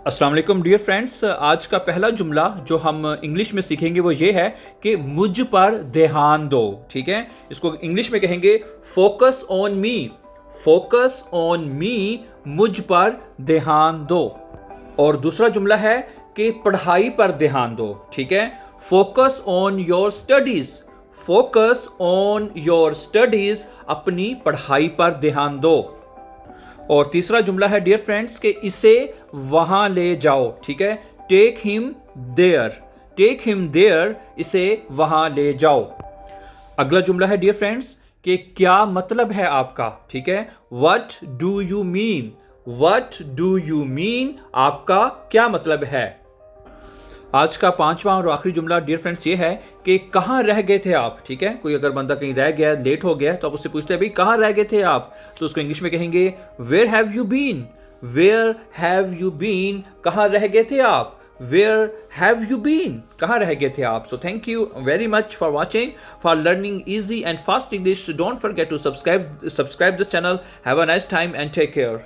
अस्सलाम वालेकुम dear friends. आज का पहला जुमला जो हम इंग्लिश में सीखेंगे वो ये है कि मुझ पर ध्यान दो। ठीक है, इसको इंग्लिश में कहेंगे focus on me. Focus on me, मुझ पर ध्यान दो। और दूसरा जुमला है कि पढ़ाई पर ध्यान दो। ठीक है, focus on your studies. Focus on your studies, अपनी पढ़ाई पर ध्यान दो। और तीसरा जुमला है डियर फ्रेंड्स कि इसे वहां ले जाओ। ठीक है, take him there. Take him there, इसे वहां ले जाओ। अगला जुमला है डियर फ्रेंड्स कि क्या मतलब है आपका। ठीक है, what do you mean. What do you mean, आपका क्या मतलब है। आज का पांचवा और आखिरी जुमला डियर फ्रेंड्स ये है कि कहाँ रह गए थे आप। ठीक है, कोई अगर बंदा कहीं रह गया, लेट हो गया, तो आप उससे पूछते हैं भाई कहाँ रह गए थे आप, तो उसको इंग्लिश में कहेंगे where have you been. Where have you been, कहाँ रह गए थे आप। वेयर हैव यू बीन, कहाँ रह गए थे आप। So thank you very much for watching, for learning easy and fast English. Don't forget to subscribe this channel. Have a nice time and take care.